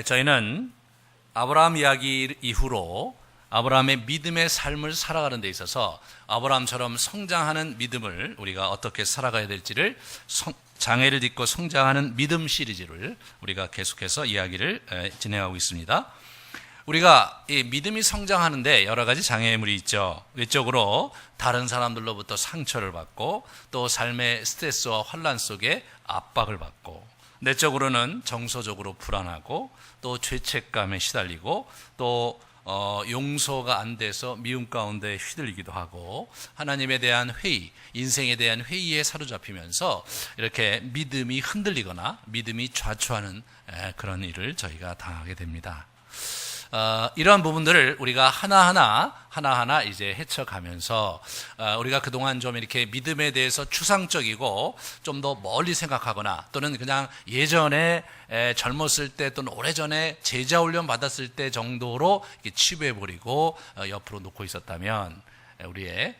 저희는 아브라함 이야기 이후로 아브라함의 믿음의 삶을 살아가는 데 있어서 아브라함처럼 성장하는 믿음을 우리가 어떻게 살아가야 될지를 장애를 딛고 성장하는 믿음 시리즈를 우리가 계속해서 이야기를 진행하고 있습니다. 우리가 이 믿음이 성장하는데 여러 가지 장애물이 있죠. 외적으로 다른 사람들로부터 상처를 받고 또 삶의 스트레스와 환란 속에 압박을 받고, 내적으로는 정서적으로 불안하고 또 죄책감에 시달리고 또 용서가 안 돼서 미움 가운데 휘둘리기도 하고, 하나님에 대한 회의, 인생에 대한 회의에 사로잡히면서 이렇게 믿음이 흔들리거나 믿음이 좌초하는 그런 일을 저희가 당하게 됩니다. 이러한 부분들을 우리가 하나하나 이제 헤쳐가면서 우리가 그동안 좀 이렇게 믿음에 대해서 추상적이고 좀 더 멀리 생각하거나 또는 그냥 예전에 젊었을 때 또는 오래전에 제자 훈련 받았을 때 정도로 치부해버리고 옆으로 놓고 있었다면 우리의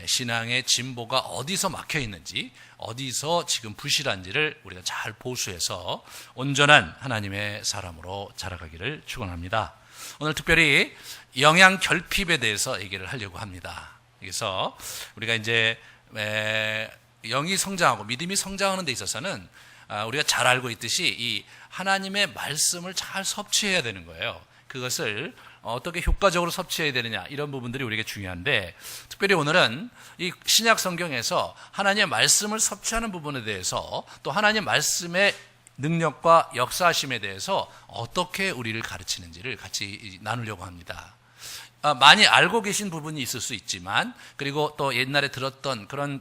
신앙의 진보가 어디서 막혀 있는지, 어디서 지금 부실한지를 우리가 잘 보수해서 온전한 하나님의 사람으로 자라가기를 축원합니다. 오늘 특별히 영양 결핍에 대해서 얘기를 하려고 합니다. 그래서 우리가 이제 영이 성장하고 믿음이 성장하는 데 있어서는 우리가 잘 알고 있듯이 이 하나님의 말씀을 잘 섭취해야 되는 거예요. 그것을 어떻게 효과적으로 섭취해야 되느냐, 이런 부분들이 우리에게 중요한데, 특별히 오늘은 이 신약 성경에서 하나님의 말씀을 섭취하는 부분에 대해서, 또 하나님의 말씀의 능력과 역사하심에 대해서 어떻게 우리를 가르치는지를 같이 나누려고 합니다. 많이 알고 계신 부분이 있을 수 있지만, 그리고 또 옛날에 들었던 그런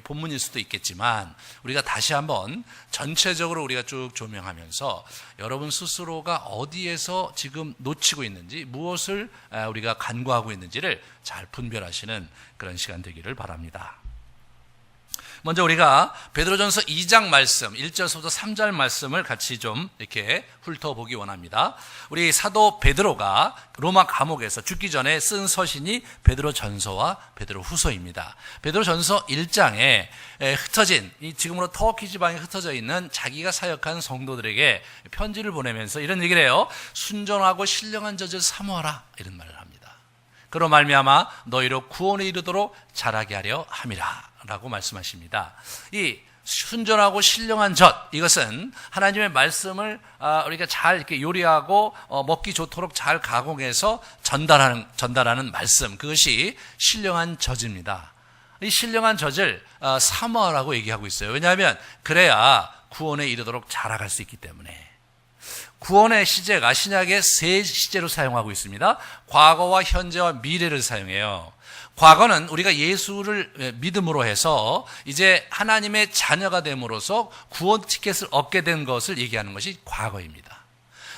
본문일 수도 있겠지만, 우리가 다시 한번 전체적으로 우리가 쭉 조명하면서 여러분 스스로가 어디에서 지금 놓치고 있는지, 무엇을 우리가 간과하고 있는지를 잘 분별하시는 그런 시간 되기를 바랍니다. 먼저 우리가 베드로전서 2장 말씀 1절부터 3절 말씀을 같이 좀 이렇게 훑어보기 원합니다. 우리 사도 베드로가 로마 감옥에서 죽기 전에 쓴 서신이 베드로전서와 베드로후서입니다. 베드로전서 1장에 흩어진, 지금으로 터키 지방에 흩어져 있는 자기가 사역한 성도들에게 편지를 보내면서 이런 얘기를 해요. 순전하고 신령한 젖을 사모하라, 이런 말을 합니다. 그로 말미암아 너희로 구원에 이르도록 자라게 하려 함이라 라고 말씀하십니다. 이 순전하고 신령한 젖, 이것은 하나님의 말씀을 우리가 잘 이렇게 요리하고 먹기 좋도록 잘 가공해서 전달하는 말씀, 그것이 신령한 젖입니다. 이 신령한 젖을 사모하라고 얘기하고 있어요. 왜냐하면 그래야 구원에 이르도록 자라갈 수 있기 때문에. 구원의 시제가 신약의 세 시제로 사용하고 있습니다. 과거와 현재와 미래를 사용해요. 과거는 우리가 예수를 믿음으로 해서 이제 하나님의 자녀가 됨으로써 구원 티켓을 얻게 된 것을 얘기하는 것이 과거입니다.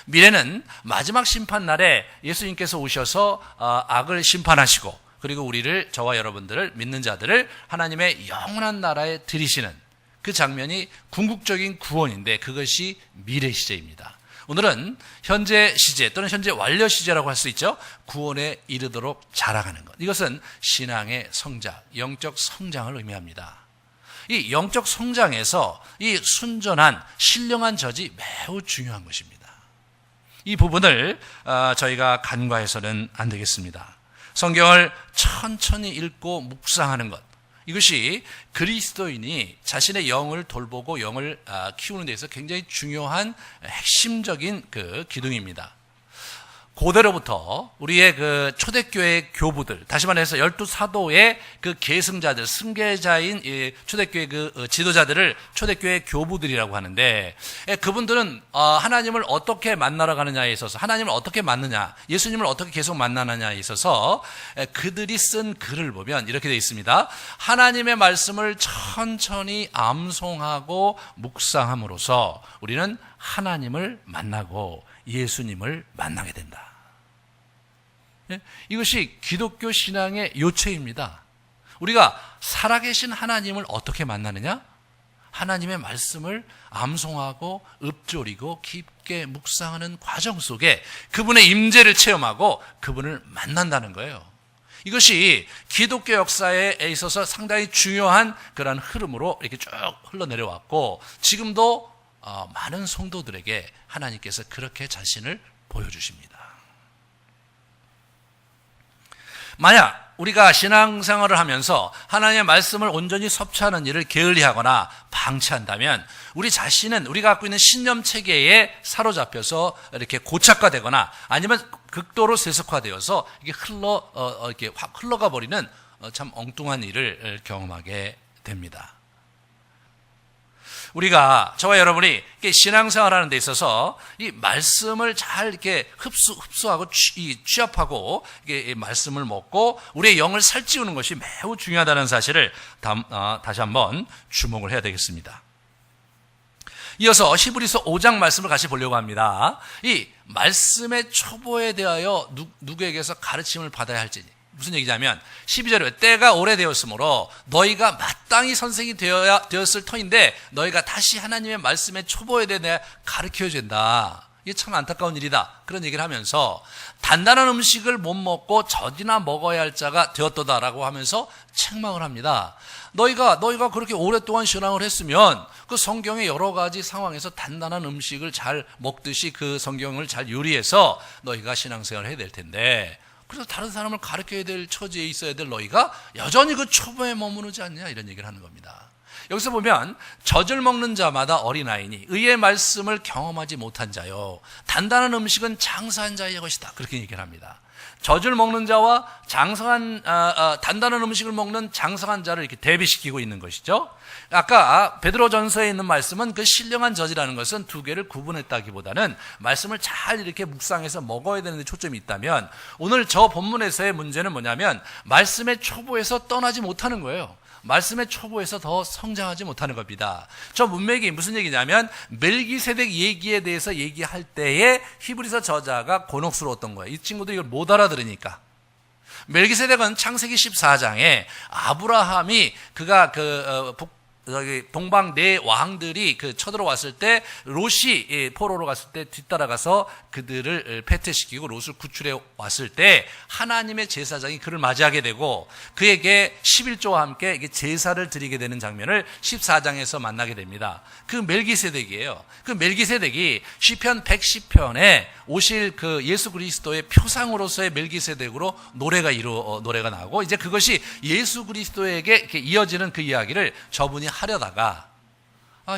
미래는 마지막 심판 날에 예수님께서 오셔서 악을 심판하시고, 그리고 우리를, 저와 여러분들을, 믿는 자들을 하나님의 영원한 나라에 들이시는 그 장면이 궁극적인 구원인데, 그것이 미래 시제입니다. 오늘은 현재 시제 또는 현재 완료 시제라고 할 수 있죠. 구원에 이르도록 자라가는 것. 이것은 신앙의 성장, 영적 성장을 의미합니다. 이 영적 성장에서 이 순전한 신령한 젖이 매우 중요한 것입니다. 이 부분을 저희가 간과해서는 안 되겠습니다. 성경을 천천히 읽고 묵상하는 것, 이것이 그리스도인이 자신의 영을 돌보고 영을 키우는 데 있어서 굉장히 중요한 핵심적인 그 기둥입니다. 고대로부터 우리의 그 초대교회 교부들, 다시 말해서 12사도의 그 계승자들, 승계자인 초대교회 그 지도자들을 초대교회 교부들이라고 하는데, 그분들은 하나님을 어떻게 만나러 가느냐에 있어서, 하나님을 어떻게 만느냐, 예수님을 어떻게 계속 만나느냐에 있어서 그들이 쓴 글을 보면 이렇게 되어 있습니다. 하나님의 말씀을 천천히 암송하고 묵상함으로써 우리는 하나님을 만나고 예수님을 만나게 된다. 이것이 기독교 신앙의 요체입니다. 우리가 살아계신 하나님을 어떻게 만나느냐? 하나님의 말씀을 암송하고 읊조리고 깊게 묵상하는 과정 속에 그분의 임재를 체험하고 그분을 만난다는 거예요. 이것이 기독교 역사에 있어서 상당히 중요한 그런 흐름으로 이렇게 쭉 흘러내려왔고, 지금도 많은 성도들에게 하나님께서 그렇게 자신을 보여주십니다. 만약 우리가 신앙생활을 하면서 하나님의 말씀을 온전히 섭취하는 일을 게을리하거나 방치한다면 우리 자신은 우리가 갖고 있는 신념 체계에 사로잡혀서 이렇게 고착화되거나 아니면 극도로 세속화되어서 이게 이렇게 확 흘러가 버리는 참 엉뚱한 일을 경험하게 됩니다. 우리가 저와 여러분이 신앙생활하는 데 있어서 이 말씀을 잘 이렇게 흡수하고 취합하고 이 말씀을 먹고 우리의 영을 살찌우는 것이 매우 중요하다는 사실을 다시 한번 주목을 해야 되겠습니다. 이어서 히브리서 5장 말씀을 같이 보려고 합니다. 이 말씀의 초보에 대하여 누구에게서 가르침을 받아야 할지. 무슨 얘기냐면 12절에 때가 오래되었으므로 너희가 마땅히 선생이 되었을 터인데 너희가 다시 하나님의 말씀의 초보에 대해 가르쳐야 된다. 이게 참 안타까운 일이다. 그런 얘기를 하면서 단단한 음식을 못 먹고 젖이나 먹어야 할 자가 되었도다라고 하면서 책망을 합니다. 너희가 그렇게 오랫동안 신앙을 했으면 그 성경의 여러 가지 상황에서 단단한 음식을 잘 먹듯이 그 성경을 잘 요리해서 너희가 신앙생활을 해야 될 텐데 그래서 다른 사람을 가르쳐야 될 처지에 있어야 될 너희가 여전히 그 초보에 머무르지 않냐 이런 얘기를 하는 겁니다. 여기서 보면 젖을 먹는 자마다 어린아이니 의의 말씀을 경험하지 못한 자요 단단한 음식은 장사한 자의 것이다 그렇게 얘기를 합니다. 젖을 먹는 자와 단단한 음식을 먹는 장성한 자를 이렇게 대비시키고 있는 것이죠. 아까 베드로전서에 있는 말씀은 그 신령한 젖이라는 것은 두 개를 구분했다기보다는 말씀을 잘 이렇게 묵상해서 먹어야 되는 데 초점이 있다면 오늘 저 본문에서의 문제는 뭐냐면 말씀의 초보에서 떠나지 못하는 거예요. 말씀의 초보에서 더 성장하지 못하는 겁니다. 저 문맥이 무슨 얘기냐면 멜기세덱 얘기에 대해서 얘기할 때에 히브리서 저자가 곤혹스러웠던 거예요. 이 친구도 이걸 못 알아들으니까. 멜기세덱은 창세기 14장에 아브라함이 그가 동방 네 왕들이 쳐들어왔을 때 롯이 포로로 갔을 때 뒤따라가서 그들을 패퇴시키고 롯을 구출해 왔을 때 하나님의 제사장이 그를 맞이하게 되고 그에게 11조와 함께 제사를 드리게 되는 장면을 14장에서 만나게 됩니다. 그 멜기세덱이에요. 그 멜기세덱이 시편 110편에 오실 그 예수 그리스도의 표상으로서의 멜기세덱으로 노래가 나오고 이제 그것이 예수 그리스도에게 이렇게 이어지는 그 이야기를 저분이 하려다가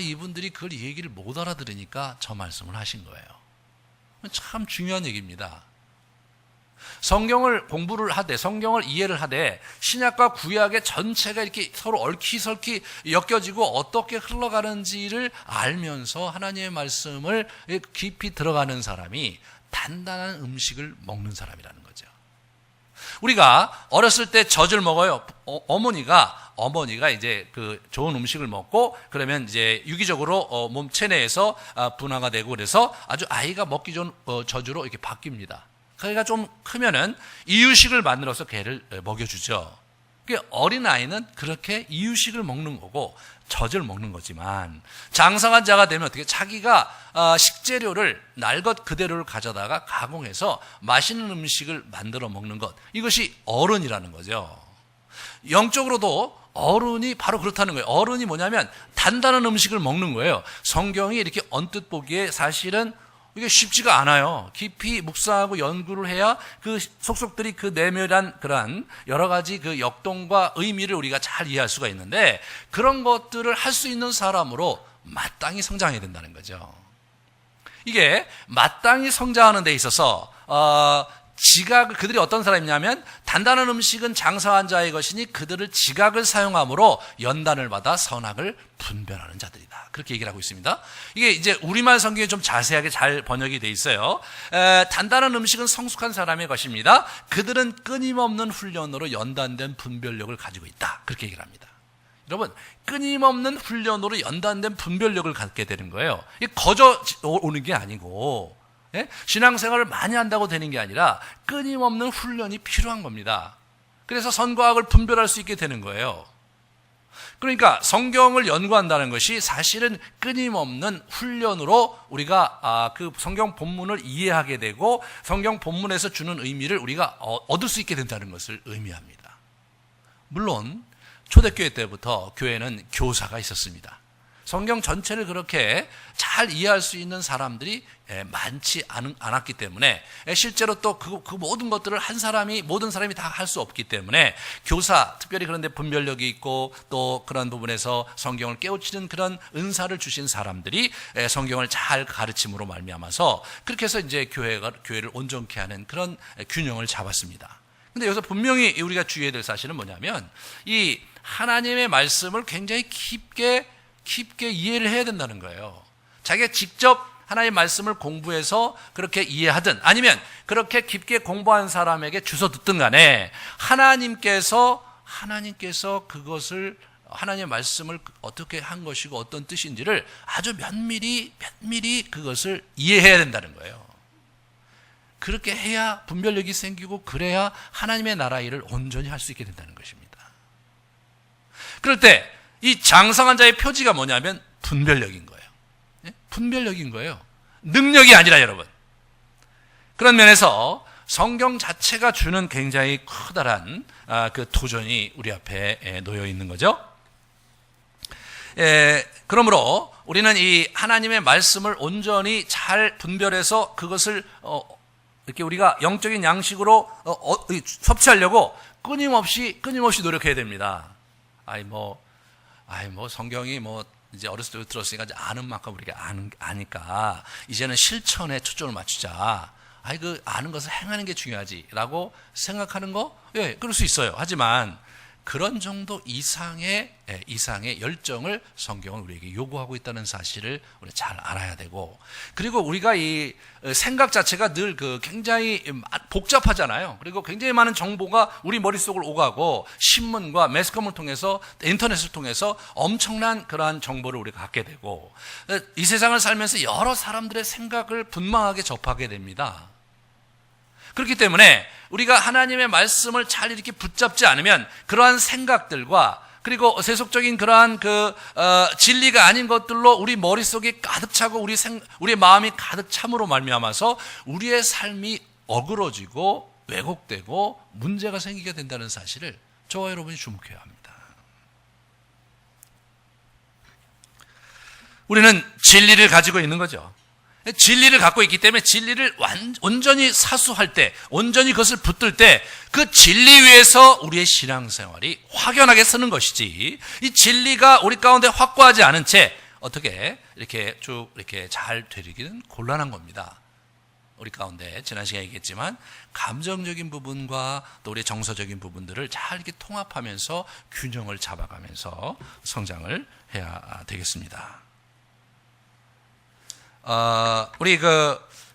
이분들이 그걸 얘기를 못 알아들으니까 저 말씀을 하신 거예요. 참 중요한 얘기입니다. 성경을 공부를 하되 성경을 이해를 하되 신약과 구약의 전체가 이렇게 서로 얽히설키 엮여지고 어떻게 흘러가는지를 알면서 하나님의 말씀을 깊이 들어가는 사람이 단단한 음식을 먹는 사람이라는 거죠. 우리가 어렸을 때 젖을 먹어요. 어머니가 이제 그 좋은 음식을 먹고 그러면 이제 유기적으로 몸 체내에서 분화가 되고 그래서 아주 아이가 먹기 좋은 젖으로 이렇게 바뀝니다. 그러니까 좀 크면은 이유식을 만들어서 걔를 먹여주죠. 어린아이는 그렇게 이유식을 먹는 거고 젖을 먹는 거지만 장성한 자가 되면 어떻게 자기가 식재료를 날 것 그대로를 가져다가 가공해서 맛있는 음식을 만들어 먹는 것 이것이 어른이라는 거죠. 영적으로도 어른이 바로 그렇다는 거예요. 어른이 뭐냐면 단단한 음식을 먹는 거예요. 성경이 이렇게 언뜻 보기에 사실은 이게 쉽지가 않아요. 깊이 묵상하고 연구를 해야 그 속속들이 그 내면한 그런 여러 가지 그 역동과 의미를 우리가 잘 이해할 수가 있는데 그런 것들을 할 수 있는 사람으로 마땅히 성장해야 된다는 거죠. 이게 마땅히 성장하는 데 있어서 그들이 어떤 사람이냐면 단단한 음식은 장사한 자의 것이니 그들을 지각을 사용함으로 연단을 받아 선악을 분별하는 자들이다. 그렇게 얘기를 하고 있습니다. 이게 이제 우리말 성경에 좀 자세하게 잘 번역이 돼 있어요. 단단한 음식은 성숙한 사람의 것입니다. 그들은 끊임없는 훈련으로 연단된 분별력을 가지고 있다. 그렇게 얘기를 합니다. 여러분, 끊임없는 훈련으로 연단된 분별력을 갖게 되는 거예요. 이게 거저 오는 게 아니고 신앙생활을 많이 한다고 되는 게 아니라 끊임없는 훈련이 필요한 겁니다. 그래서 선과 악을 분별할 수 있게 되는 거예요. 그러니까 성경을 연구한다는 것이 사실은 끊임없는 훈련으로 우리가 그 성경 본문을 이해하게 되고 성경 본문에서 주는 의미를 우리가 얻을 수 있게 된다는 것을 의미합니다. 물론 초대교회 때부터 교회는 교사가 있었습니다. 성경 전체를 그렇게 잘 이해할 수 있는 사람들이 많지 않았기 때문에 실제로 또 그 모든 것들을 모든 사람이 다 할 수 없기 때문에 교사, 특별히 그런데 분별력이 있고 또 그런 부분에서 성경을 깨우치는 그런 은사를 주신 사람들이 성경을 잘 가르침으로 말미암아서 그렇게 해서 이제 교회를 온전케 하는 그런 균형을 잡았습니다. 근데 여기서 분명히 우리가 주의해야 될 사실은 뭐냐면 이 하나님의 말씀을 굉장히 깊게 이해를 해야 된다는 거예요. 자기가 직접 하나님의 말씀을 공부해서 그렇게 이해하든 아니면 그렇게 깊게 공부한 사람에게 주워 듣든 간에 하나님께서 그것을 하나님의 말씀을 어떻게 한 것이고 어떤 뜻인지를 아주 면밀히 그것을 이해해야 된다는 거예요. 그렇게 해야 분별력이 생기고 그래야 하나님의 나라 일을 온전히 할 수 있게 된다는 것입니다. 그럴 때 이 장성한 자의 표지가 뭐냐면 분별력인 거예요. 분별력인 거예요. 능력이 아니라 여러분. 그런 면에서 성경 자체가 주는 굉장히 커다란 그 도전이 우리 앞에 놓여 있는 거죠. 그러므로 우리는 이 하나님의 말씀을 온전히 잘 분별해서 그것을 이렇게 우리가 영적인 양식으로 섭취하려고 끊임없이 노력해야 됩니다. 성경이 이제 어렸을 때부터 들었으니까 이제 아는 만큼 우리가 아니까 이제는 실천에 초점을 맞추자. 그 아는 것을 행하는 게 중요하지라고 생각하는 거, 그럴 수 있어요. 하지만 그런 정도 이상의 열정을 성경은 우리에게 요구하고 있다는 사실을 우리 잘 알아야 되고, 그리고 우리가 이 생각 자체가 늘 굉장히 복잡하잖아요. 그리고 굉장히 많은 정보가 우리 머릿속을 오가고 신문과 매스컴을 통해서 인터넷을 통해서 엄청난 그러한 정보를 우리가 갖게 되고 이 세상을 살면서 여러 사람들의 생각을 분명하게 접하게 됩니다. 그렇기 때문에 우리가 하나님의 말씀을 잘 이렇게 붙잡지 않으면 그러한 생각들과 그리고 세속적인 그러한 진리가 아닌 것들로 우리 머릿속이 가득 차고 우리의 마음이 가득 참으로 말미암아서 우리의 삶이 어그러지고 왜곡되고 문제가 생기게 된다는 사실을 저와 여러분이 주목해야 합니다. 우리는 진리를 가지고 있는 거죠. 진리를 갖고 있기 때문에 진리를 온전히 사수할 때, 온전히 그것을 붙들 때 그 진리 위에서 우리의 신앙생활이 확연하게 서는 것이지, 이 진리가 우리 가운데 확고하지 않은 채 어떻게 이렇게 쭉 이렇게 잘 되기는 곤란한 겁니다. 우리 가운데 지난 시간에 얘기했지만 감정적인 부분과 또 우리의 정서적인 부분들을 잘 이렇게 통합하면서 균형을 잡아가면서 성장을 해야 되겠습니다.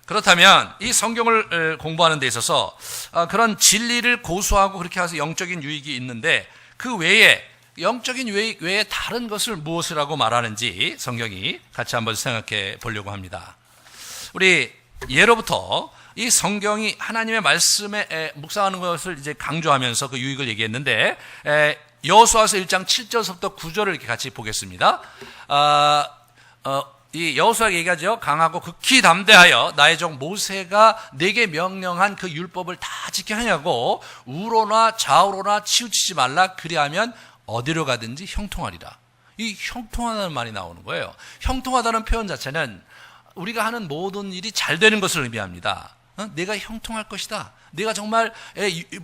그렇다면 이 성경을 공부하는 데 있어서 그런 진리를 고수하고 그렇게 해서 영적인 유익이 있는데 그 외에 영적인 유익 외에 다른 것을 무엇이라고 말하는지 성경이 같이 한번 생각해 보려고 합니다. 우리 예로부터 이 성경이 하나님의 말씀에 묵상하는 것을 이제 강조하면서 그 유익을 얘기했는데 여호수아서 1장 7절부터 9절을 이렇게 같이 보겠습니다. 이 여호수아가 얘기하죠. 강하고 극히 담대하여 나의 종 모세가 내게 명령한 그 율법을 다 지켜 행하고 우로나 좌우로나 치우치지 말라. 그리하면 어디로 가든지 형통하리라. 이 형통하다는 말이 나오는 거예요. 형통하다는 표현 자체는 우리가 하는 모든 일이 잘 되는 것을 의미합니다. 내가 형통할 것이다. 내가 정말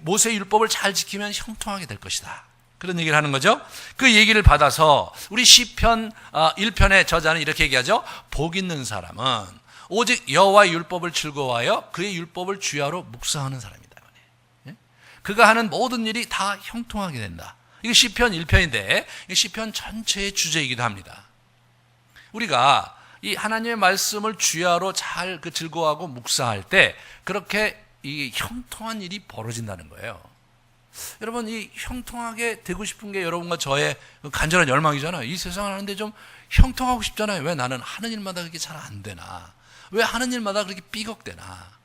모세의 율법을 잘 지키면 형통하게 될 것이다. 그런 얘기를 하는 거죠. 그 얘기를 받아서 우리 시편 1편의 저자는 이렇게 얘기하죠. 복 있는 사람은 오직 여호와의 율법을 즐거워하여 그의 율법을 주야로 묵상하는 사람이다. 그가 하는 모든 일이 다 형통하게 된다. 이게 시편 1편인데 시편 전체의 주제이기도 합니다. 우리가 이 하나님의 말씀을 주야로 잘 즐거워하고 묵상할 때 그렇게 이 형통한 일이 벌어진다는 거예요. 여러분, 이 형통하게 되고 싶은 게 여러분과 저의 간절한 열망이잖아요. 이 세상을 하는데 좀 형통하고 싶잖아요. 왜 나는 하는 일마다 그렇게 잘 안 되나? 왜 하는 일마다 그렇게 삐걱대나?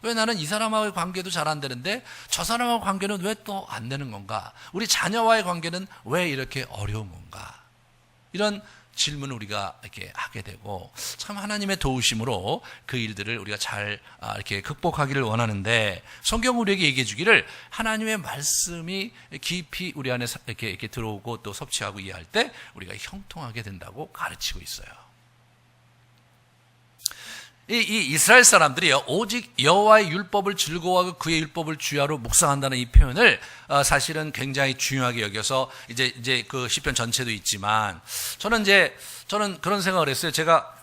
왜 나는 이 사람하고의 관계도 잘 안 되는데 저 사람하고의 관계는 왜 또 안 되는 건가? 우리 자녀와의 관계는 왜 이렇게 어려운 건가? 이런 질문을 우리가 이렇게 하게 되고, 참 하나님의 도우심으로 그 일들을 우리가 잘 이렇게 극복하기를 원하는데, 성경 우리에게 얘기해 주기를 하나님의 말씀이 깊이 우리 안에 이렇게 들어오고 또 섭취하고 이해할 때 우리가 형통하게 된다고 가르치고 있어요. 이 이스라엘 사람들이요, 오직 여호와의 율법을 즐거워하고 그의 율법을 주야로 묵상한다는 이 표현을 사실은 굉장히 중요하게 여겨서 이제 그 시편 전체도 있지만, 저는 그런 생각을 했어요. 제가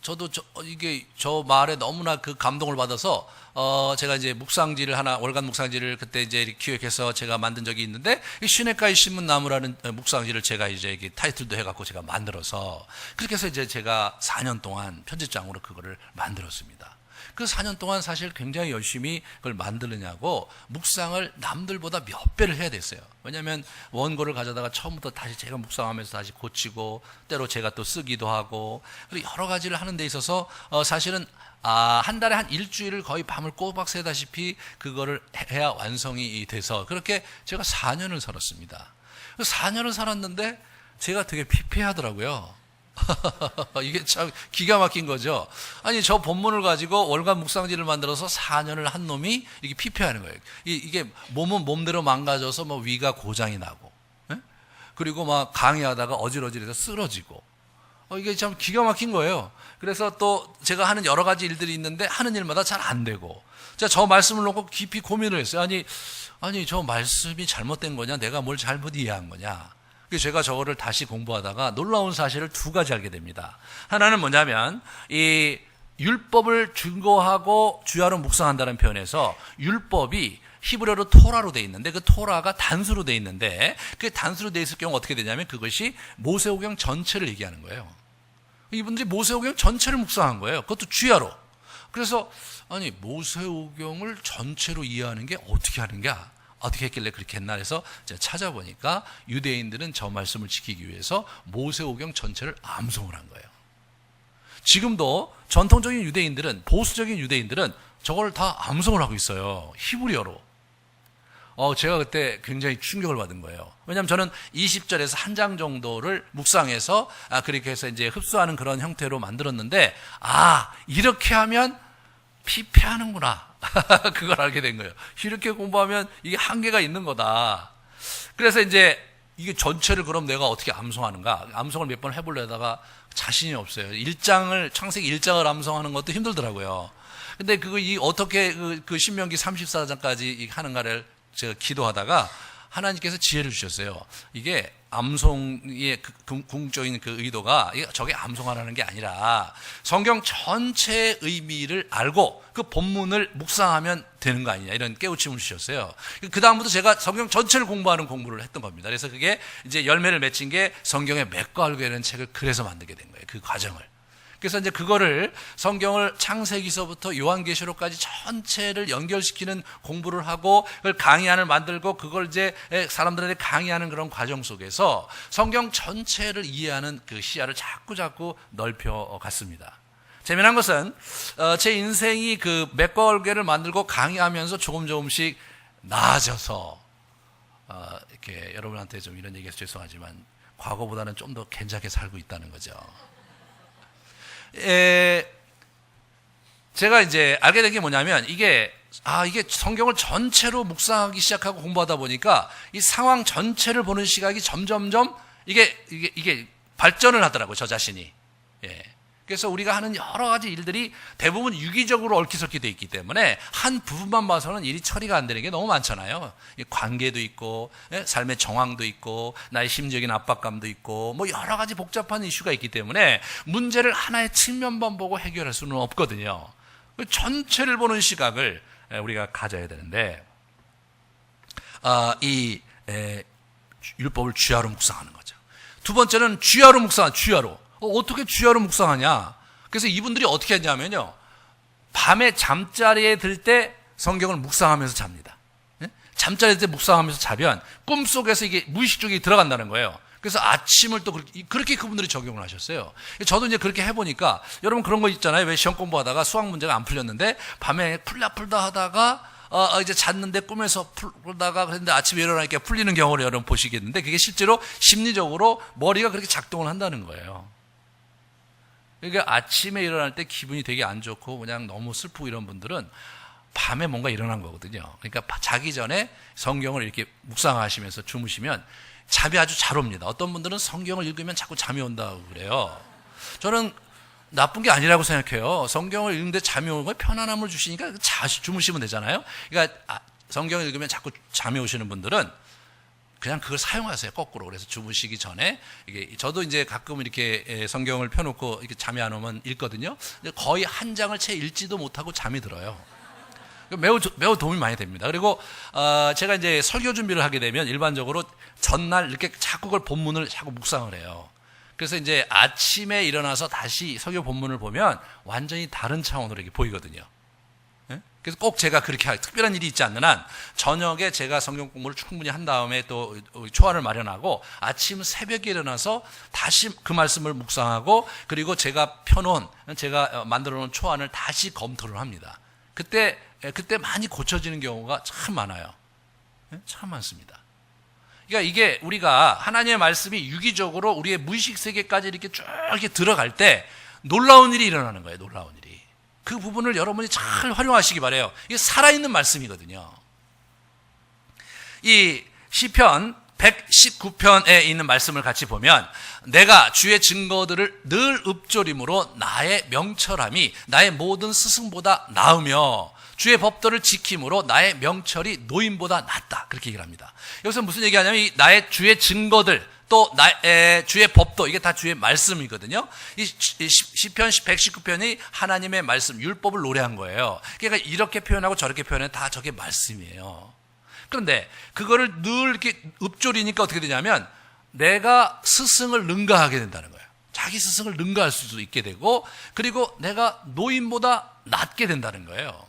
저도 이게 저 말에 너무나 그 감동을 받아서 제가 이제 묵상지를 하나, 월간 묵상지를 그때 이제 기획해서 제가 만든 적이 있는데, 이 시냇가의 신문나무라는 묵상지를 제가 이제 이게 타이틀도 해갖고 제가 만들어서, 그렇게 해서 이제 제가 4년 동안 편집장으로 그거를 만들었습니다. 그 4년 동안 사실 굉장히 열심히 그걸 만들느냐고 묵상을 남들보다 몇 배를 해야 됐어요. 왜냐하면 원고를 가져다가 처음부터 다시 제가 묵상하면서 다시 고치고, 때로 제가 또 쓰기도 하고, 그리고 여러 가지를 하는 데 있어서 사실은 한 달에 한 일주일을 거의 밤을 꼬박 새다시피 그거를 해야 완성이 돼서, 그렇게 제가 4년을 살았습니다. 4년을 살았는데 제가 되게 피폐하더라고요. 이게 참 기가 막힌 거죠. 아니, 저 본문을 가지고 월간 묵상지를 만들어서 4년을 한 놈이 이렇게 피폐하는 거예요. 이게 몸은 몸대로 망가져서 뭐 위가 고장이 나고, 그리고 막 강의하다가 어질어질해서 쓰러지고, 이게 참 기가 막힌 거예요. 그래서 또 제가 하는 여러 가지 일들이 있는데 하는 일마다 잘 안 되고, 제가 저 말씀을 놓고 깊이 고민을 했어요. 아니 저 말씀이 잘못된 거냐, 내가 뭘 잘못 이해한 거냐. 그래서 제가 저거를 다시 공부하다가 놀라운 사실을 두 가지 알게 됩니다. 하나는 뭐냐면, 이 율법을 증거하고 주야로 묵상한다는 표현에서 율법이 히브리어로 토라로 돼 있는데, 그 토라가 단수로 돼 있는데, 그 단수로 돼 있을 경우 어떻게 되냐면 그것이 모세오경 전체를 얘기하는 거예요. 이분들이 모세오경 전체를 묵상한 거예요. 그것도 주야로. 그래서 아니, 모세오경을 전체로 이해하는 게 어떻게 하는가? 어떻게 했길래 그렇게 했나 해서 제가 찾아보니까 유대인들은 저 말씀을 지키기 위해서 모세오경 전체를 암송을 한 거예요. 지금도 전통적인 유대인들은, 보수적인 유대인들은 저걸 다 암송을 하고 있어요. 히브리어로. 제가 그때 굉장히 충격을 받은 거예요. 왜냐하면 저는 20절에서 한 장 정도를 묵상해서 그렇게 해서 이제 흡수하는 그런 형태로 만들었는데, 이렇게 하면 피폐하는구나. 그걸 알게 된 거예요. 이렇게 공부하면 이게 한계가 있는 거다. 그래서 이제 이게 전체를 그럼 내가 어떻게 암송하는가? 암송을 몇 번 해보려다가 자신이 없어요. 창세기 1장을 암송하는 것도 힘들더라고요. 근데 어떻게 그 신명기 34장까지 하는가를 제가 기도하다가 하나님께서 지혜를 주셨어요. 이게 암송의 궁적인 그 의도가 저게 암송하라는 게 아니라 성경 전체의 의미를 알고 그 본문을 묵상하면 되는 거 아니냐, 이런 깨우침을 주셨어요. 그 다음부터 제가 성경 전체를 공부하는 공부를 했던 겁니다. 그래서 그게 이제 열매를 맺힌 게 성경의 맺과 알고라는 책을 그래서 만들게 된 거예요. 그 과정을. 그래서 이제 그거를 성경을 창세기서부터 요한계시록까지 전체를 연결시키는 공부를 하고, 그걸 강의안을 만들고 그걸 이제 사람들에게 강의하는 그런 과정 속에서 성경 전체를 이해하는 그 시야를 자꾸 넓혀 갔습니다. 재미난 것은 제 인생이 그 맥과 얼개를 만들고 강의하면서 조금씩 나아져서, 이렇게 여러분한테 좀 이런 얘기해서 죄송하지만 과거보다는 좀 더 괜찮게 살고 있다는 거죠. 제가 이제 알게 된 게 뭐냐면, 이게 성경을 전체로 묵상하기 시작하고 공부하다 보니까 이 상황 전체를 보는 시각이 점점점 이게 발전을 하더라고요, 저 자신이. 그래서 우리가 하는 여러 가지 일들이 대부분 유기적으로 얽히설키 돼 있기 때문에 한 부분만 봐서는 일이 처리가 안 되는 게 너무 많잖아요. 관계도 있고, 삶의 정황도 있고, 나의 심적인 압박감도 있고, 뭐 여러 가지 복잡한 이슈가 있기 때문에 문제를 하나의 측면만 보고 해결할 수는 없거든요. 전체를 보는 시각을 우리가 가져야 되는데, 이 율법을 주야로 묵상하는 거죠. 두 번째는 주야로 주야로. 어떻게 주야로 묵상하냐? 그래서 이분들이 어떻게 했냐면요, 밤에 잠자리에 들 때 성경을 묵상하면서 잡니다. 잠자리에 들 때 묵상하면서 자면 꿈속에서 이게 무의식 쪽에 들어간다는 거예요. 그래서 아침을 또 그렇게 그분들이 적용을 하셨어요. 저도 이제 그렇게 해보니까, 여러분 그런 거 있잖아요. 왜 시험 공부하다가 수학 문제가 안 풀렸는데 밤에 풀다 하다가 이제 잤는데 꿈에서 풀다가 그랬는데 아침에 일어나니까 풀리는 경우를 여러분 보시겠는데 그게 실제로 심리적으로 머리가 그렇게 작동을 한다는 거예요. 그러니까 아침에 일어날 때 기분이 되게 안 좋고 그냥 너무 슬프고 이런 분들은 밤에 뭔가 일어난 거거든요. 그러니까 자기 전에 성경을 이렇게 묵상하시면서 주무시면 잠이 아주 잘 옵니다. 어떤 분들은 성경을 읽으면 자꾸 잠이 온다고 그래요. 저는 나쁜 게 아니라고 생각해요. 성경을 읽는데 잠이 오는 거에 편안함을 주시니까 주무시면 되잖아요. 그러니까 성경을 읽으면 자꾸 잠이 오시는 분들은 그냥 그걸 사용하세요. 거꾸로. 그래서 주무시기 전에 이게 저도 이제 가끔 이렇게 성경을 펴놓고 이렇게 잠이 안 오면 읽거든요. 거의 한 장을 채 읽지도 못하고 잠이 들어요. 매우 도움이 많이 됩니다. 그리고 제가 이제 설교 준비를 하게 되면 일반적으로 전날 이렇게 자꾸 그걸 본문을 자꾸 묵상을 해요. 그래서 이제 아침에 일어나서 다시 설교 본문을 보면 완전히 다른 차원으로 이렇게 보이거든요. 그래서 꼭 제가 그렇게 특별한 일이 있지 않는 한 저녁에 제가 성경 공부를 충분히 한 다음에 또 초안을 마련하고 아침 새벽에 일어나서 다시 그 말씀을 묵상하고 그리고 제가 만들어 놓은 초안을 다시 검토를 합니다. 그때 많이 고쳐지는 경우가 참 많아요. 참 많습니다. 그러니까 이게 우리가 하나님의 말씀이 유기적으로 우리의 무의식 세계까지 이렇게 쭉 이렇게 들어갈 때 놀라운 일이 일어나는 거예요. 놀라운 일이. 그 부분을 여러분이 잘 활용하시기 바라요. 이게 살아있는 말씀이거든요. 이 시편 119편에 있는 말씀을 같이 보면 내가 주의 증거들을 늘 읊조림으로 나의 명철함이 나의 모든 스승보다 나으며 주의 법도를 지킴으로 나의 명철이 노인보다 낫다. 그렇게 얘기를 합니다. 여기서 무슨 얘기하냐면 나의 주의 증거들 또 나의 주의 법도 이게 다 주의 말씀이거든요. 이 시편 119편이 하나님의 말씀 율법을 노래한 거예요. 그러니까 이렇게 표현하고 저렇게 표현해 다 저게 말씀이에요. 그런데 그거를 늘 이렇게 읊조리니까 어떻게 되냐면 내가 스승을 능가하게 된다는 거예요. 자기 스승을 능가할 수도 있게 되고 그리고 내가 노인보다 낫게 된다는 거예요.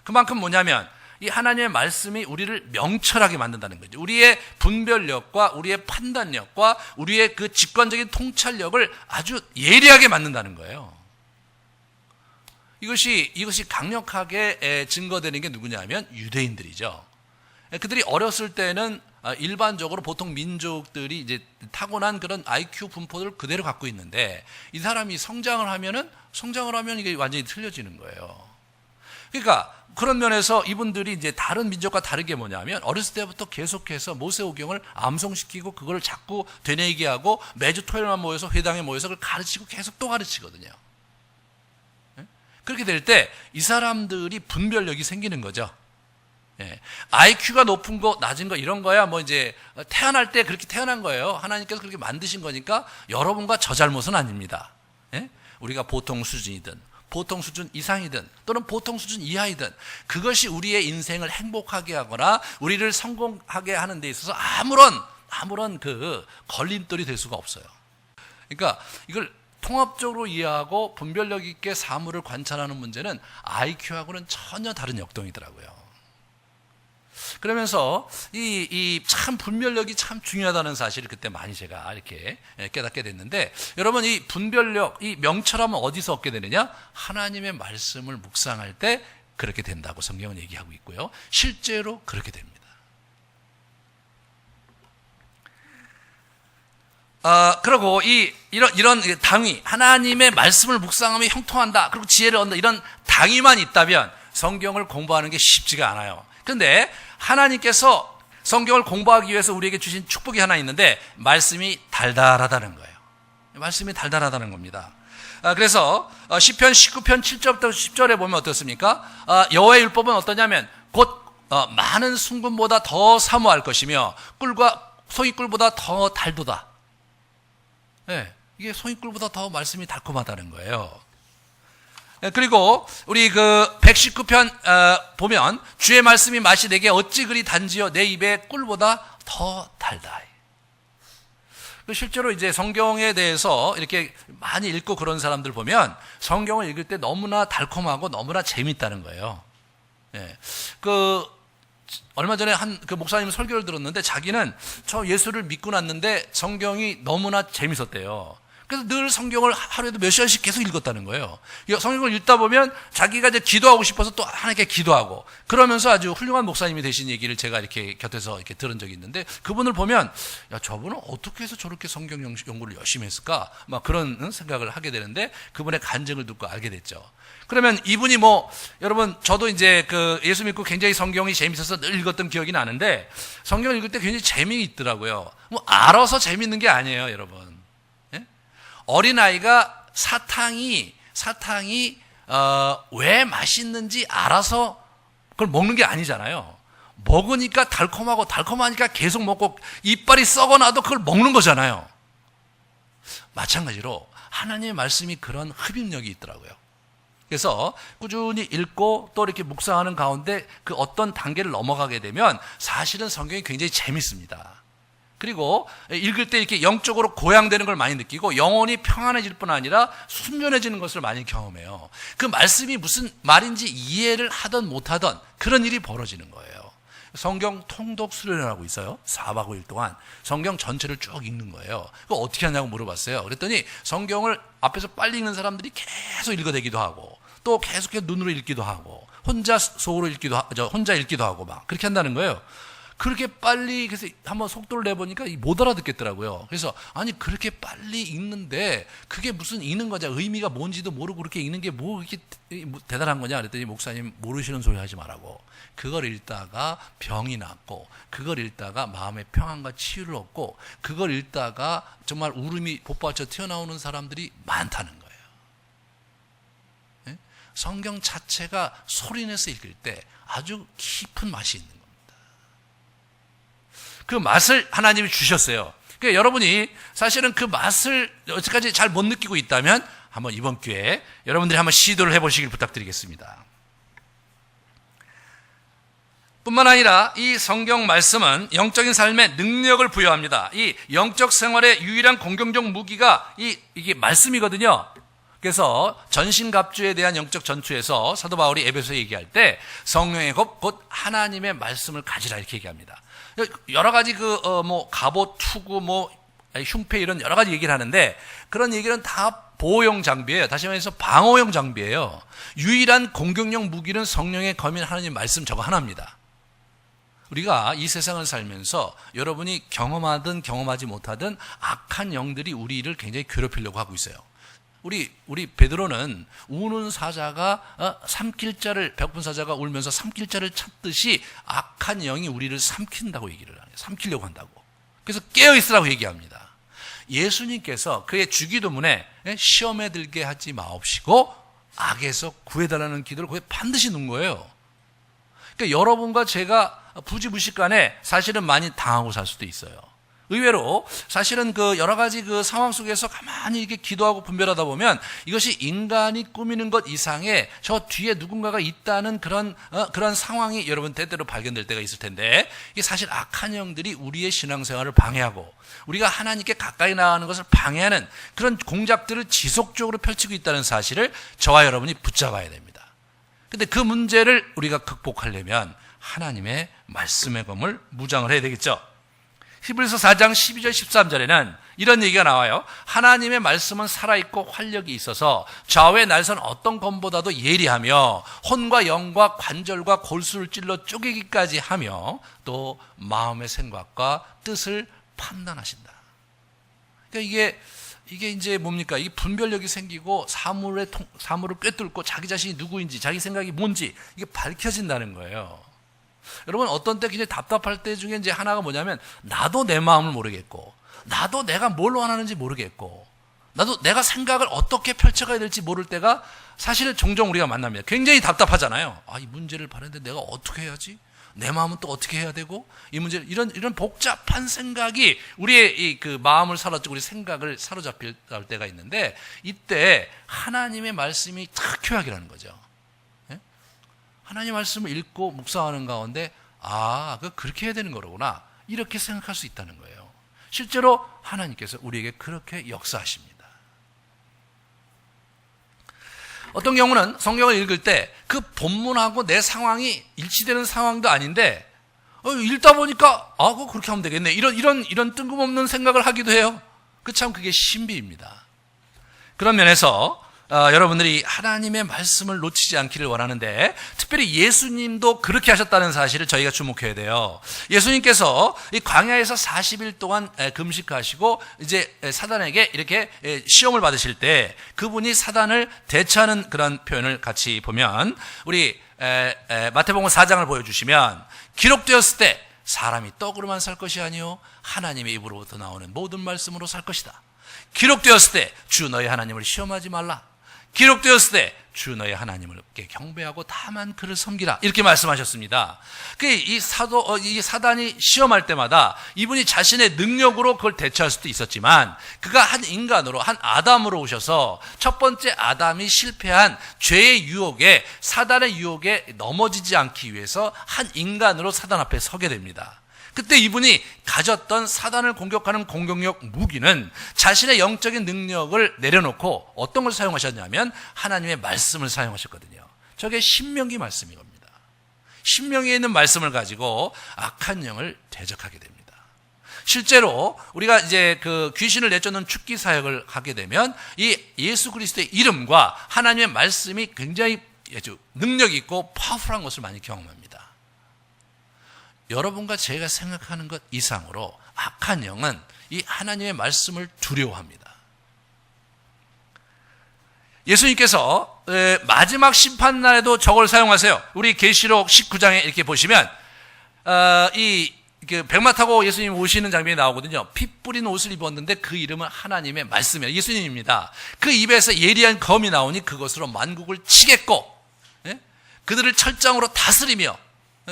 그만큼 뭐냐면 이 하나님의 말씀이 우리를 명철하게 만든다는 거죠. 우리의 분별력과 우리의 판단력과 우리의 그 직관적인 통찰력을 아주 예리하게 만든다는 거예요. 이것이 강력하게 증거되는 게 누구냐면 유대인들이죠. 그들이 어렸을 때는 일반적으로 보통 민족들이 이제 타고난 그런 IQ 분포를 그대로 갖고 있는데 이 사람이 성장을 하면 이게 완전히 틀려지는 거예요. 그러니까 그런 면에서 이분들이 이제 다른 민족과 다르게 뭐냐면 어렸을 때부터 계속해서 모세오경을 암송시키고 그걸 자꾸 되뇌게 하고 매주 토요일만 모여서 회당에 모여서 그걸 가르치고 계속 또 가르치거든요. 그렇게 될 때 이 사람들이 분별력이 생기는 거죠. IQ가 높은 거, 낮은 거 이런 거야 뭐 이제 태어날 때 그렇게 태어난 거예요. 하나님께서 그렇게 만드신 거니까 여러분과 저 잘못은 아닙니다. 우리가 보통 수준이든 보통 수준 이상이든 또는 보통 수준 이하이든 그것이 우리의 인생을 행복하게 하거나 우리를 성공하게 하는 데 있어서 아무런 그 걸림돌이 될 수가 없어요. 그러니까 이걸 통합적으로 이해하고 분별력 있게 사물을 관찰하는 문제는 IQ하고는 전혀 다른 역동이더라고요. 그러면서 이 참 분별력이 참 중요하다는 사실을 그때 많이 제가 이렇게 깨닫게 됐는데 여러분 이 분별력, 이 명철함은 어디서 얻게 되느냐? 하나님의 말씀을 묵상할 때 그렇게 된다고 성경은 얘기하고 있고요. 실제로 그렇게 됩니다. 그리고 이런 당위, 하나님의 말씀을 묵상하며 형통한다. 그리고 지혜를 얻는다. 이런 당위만 있다면 성경을 공부하는 게 쉽지가 않아요. 그런데 하나님께서 성경을 공부하기 위해서 우리에게 주신 축복이 하나 있는데 말씀이 달달하다는 거예요. 말씀이 달달하다는 겁니다. 그래서 시편 19편 7절부터 10절에 보면 어떻습니까? 여호와의 율법은 어떠냐면 곧 많은 순금보다 더 사모할 것이며 송이꿀보다 더 달도다. 이게 송이꿀보다 더 말씀이 달콤하다는 거예요. 그리고 우리 그 119편 보면 주의 말씀이 맛이 내게 어찌 그리 단지요 내 입에 꿀보다 더 달다. 실제로 이제 성경에 대해서 이렇게 많이 읽고 그런 사람들 보면 성경을 읽을 때 너무나 달콤하고 너무나 재밌다는 거예요. 얼마 전에 그 목사님 설교를 들었는데 자기는 저 예수를 믿고 났는데 성경이 너무나 재밌었대요. 그래서 늘 성경을 하루에도 몇 시간씩 계속 읽었다는 거예요. 성경을 읽다 보면 자기가 이제 기도하고 싶어서 또 하나님께 기도하고 그러면서 아주 훌륭한 목사님이 되신 얘기를 제가 이렇게 곁에서 이렇게 들은 적이 있는데 그분을 보면 야, 저분은 어떻게 해서 저렇게 성경 연구를 열심히 했을까? 막 그런 생각을 하게 되는데 그분의 간증을 듣고 알게 됐죠. 그러면 이분이 여러분, 저도 이제 예수 믿고 굉장히 성경이 재밌어서 늘 읽었던 기억이 나는데 성경을 읽을 때 굉장히 재미있더라고요. 알아서 재밌는 게 아니에요, 여러분. 어린아이가 사탕이 왜 맛있는지 알아서 그걸 먹는 게 아니잖아요. 먹으니까 달콤하니까 계속 먹고 이빨이 썩어나도 그걸 먹는 거잖아요. 마찬가지로 하나님의 말씀이 그런 흡입력이 있더라고요. 그래서 꾸준히 읽고 또 이렇게 묵상하는 가운데 그 어떤 단계를 넘어가게 되면 사실은 성경이 굉장히 재밌습니다. 그리고 읽을 때 이렇게 영적으로 고양되는 걸 많이 느끼고 영혼이 평안해질 뿐 아니라 순전해지는 것을 많이 경험해요. 그 말씀이 무슨 말인지 이해를 하든 못하든 그런 일이 벌어지는 거예요. 성경 통독 수련회라고 있어요. 4박 5일 동안 성경 전체를 쭉 읽는 거예요. 그거 어떻게 하냐고 물어봤어요. 그랬더니 성경을 앞에서 빨리 읽는 사람들이 계속 읽어대기도 하고 또 계속해서 눈으로 읽기도 하고 혼자 속으로 혼자 읽기도 하고 막 그렇게 한다는 거예요. 그렇게 빨리, 그래서 한번 속도를 내보니까 못 알아듣겠더라고요. 그래서, 아니, 그렇게 빨리 읽는데, 그게 무슨 읽는 거냐, 의미가 뭔지도 모르고 그렇게 읽는 게 이렇게 대단한 거냐, 그랬더니 목사님, 모르시는 소리 하지 말라고. 그걸 읽다가 병이 났고, 그걸 읽다가 마음의 평안과 치유를 얻고, 그걸 읽다가 정말 울음이 복받쳐 튀어나오는 사람들이 많다는 거예요. 성경 자체가 소리내서 읽을 때 아주 깊은 맛이 있는 거예요. 그 맛을 하나님이 주셨어요. 그러니까 여러분이 사실은 그 맛을 여태까지 잘 못 느끼고 있다면 한번 이번 기회에 여러분들이 한번 시도를 해보시길 부탁드리겠습니다. 뿐만 아니라 이 성경 말씀은 영적인 삶에 능력을 부여합니다. 이 영적 생활의 유일한 공격적 무기가 이게 말씀이거든요. 그래서 전신갑주에 대한 영적 전투에서 사도 바울이 에베소에 얘기할 때 성령의 곧 하나님의 말씀을 가지라 이렇게 얘기합니다. 여러 가지 갑옷, 투구, 흉패 이런 여러 가지 얘기를 하는데 그런 얘기는 다 보호용 장비예요. 다시 말해서 방어용 장비예요. 유일한 공격용 무기는 성령의 검인 하나님 말씀 저거 하나입니다. 우리가 이 세상을 살면서 여러분이 경험하든 경험하지 못하든 악한 영들이 우리를 굉장히 괴롭히려고 하고 있어요. 우리 베드로는 우는 사자가 배고픈 사자가 울면서 삼킬 자를 찾듯이 악한 영이 우리를 삼킨다고 얘기를 해요. 삼키려고 한다고. 그래서 깨어 있으라고 얘기합니다. 예수님께서 그의 주기도문에 시험에 들게 하지 마옵시고 악에서 구해달라는 기도를 거기에 반드시 넣은 거예요. 그러니까 여러분과 제가 부지불식간에 사실은 많이 당하고 살 수도 있어요. 의외로 사실은 여러 가지 상황 속에서 가만히 이렇게 기도하고 분별하다 보면 이것이 인간이 꾸미는 것 이상의 저 뒤에 누군가가 있다는 그런 상황이 여러분 때때로 발견될 때가 있을 텐데 이게 사실 악한 영들이 우리의 신앙생활을 방해하고 우리가 하나님께 가까이 나가는 것을 방해하는 그런 공작들을 지속적으로 펼치고 있다는 사실을 저와 여러분이 붙잡아야 됩니다. 근데 그 문제를 우리가 극복하려면 하나님의 말씀의 검을 무장을 해야 되겠죠. 히브리서 4장 12절 13절에는 이런 얘기가 나와요. 하나님의 말씀은 살아있고 활력이 있어서 좌우의 날선 어떤 검보다도 예리하며 혼과 영과 관절과 골수를 찔러 쪼개기까지 하며 또 마음의 생각과 뜻을 판단하신다. 그러니까 이게 이제 뭡니까? 이 분별력이 생기고 사물을 꿰뚫고 자기 자신이 누구인지 자기 생각이 뭔지 이게 밝혀진다는 거예요. 여러분 어떤 때 굉장히 답답할 때 중에 이제 하나가 뭐냐면 나도 내 마음을 모르겠고 나도 내가 뭘 원하는지 모르겠고 나도 내가 생각을 어떻게 펼쳐가야 될지 모를 때가 사실 종종 우리가 만납니다. 굉장히 답답하잖아요. 이 문제를 바라는데 내가 어떻게 해야지? 내 마음은 또 어떻게 해야 되고 이 문제 이런 복잡한 생각이 우리의 그 마음을 사로잡고 우리 생각을 사로잡힐 때가 있는데 이때 하나님의 말씀이 특효약이라는 거죠. 하나님 말씀을 읽고 묵상하는 가운데 그렇게 해야 되는 거로구나 이렇게 생각할 수 있다는 거예요. 실제로 하나님께서 우리에게 그렇게 역사하십니다. 어떤 경우는 성경을 읽을 때 그 본문하고 내 상황이 일치되는 상황도 아닌데 읽다 보니까 그거 그렇게 하면 되겠네 이런 뜬금없는 생각을 하기도 해요. 참 그게 신비입니다. 그런 면에서 여러분들이 하나님의 말씀을 놓치지 않기를 원하는데, 특별히 예수님도 그렇게 하셨다는 사실을 저희가 주목해야 돼요. 예수님께서 이 광야에서 40일 동안 금식하시고 이제 사단에게 이렇게 시험을 받으실 때 그분이 사단을 대처하는 그런 표현을 같이 보면, 우리 마태복음 4장을 보여주시면, 기록되었을 때 사람이 떡으로만 살 것이 아니요 하나님의 입으로부터 나오는 모든 말씀으로 살 것이다. 기록되었을 때 주 너희 하나님을 시험하지 말라. 기록되었을 때 주 너희 하나님을 경배하고 다만 그를 섬기라. 이렇게 말씀하셨습니다. 이 사단이 시험할 때마다 이분이 자신의 능력으로 그걸 대처할 수도 있었지만, 그가 한 인간으로, 한 아담으로 오셔서 첫 번째 아담이 실패한 죄의 유혹에, 사단의 유혹에 넘어지지 않기 위해서 한 인간으로 사단 앞에 서게 됩니다. 그때 이분이 가졌던 사단을 공격하는 공격력 무기는 자신의 영적인 능력을 내려놓고 어떤 걸 사용하셨냐면 하나님의 말씀을 사용하셨거든요. 저게 신명기 말씀인 겁니다. 신명기에 있는 말씀을 가지고 악한 영을 대적하게 됩니다. 실제로 우리가 이제 그 귀신을 내쫓는 축기 사역을 하게 되면 이 예수 그리스도의 이름과 하나님의 말씀이 굉장히 아주 능력 있고 파워풀한 것을 많이 경험합니다. 여러분과 제가 생각하는 것 이상으로 악한 영은 이 하나님의 말씀을 두려워합니다. 예수님께서 마지막 심판날에도 저걸 사용하세요. 우리 계시록 19장에 이렇게 보시면 백마 타고 예수님 오시는 장면이 나오거든요. 피 뿌린 옷을 입었는데 그 이름은 하나님의 말씀이에요. 예수님입니다. 그 입에서 예리한 검이 나오니 그것으로 만국을 치겠고 그들을 철장으로 다스리며,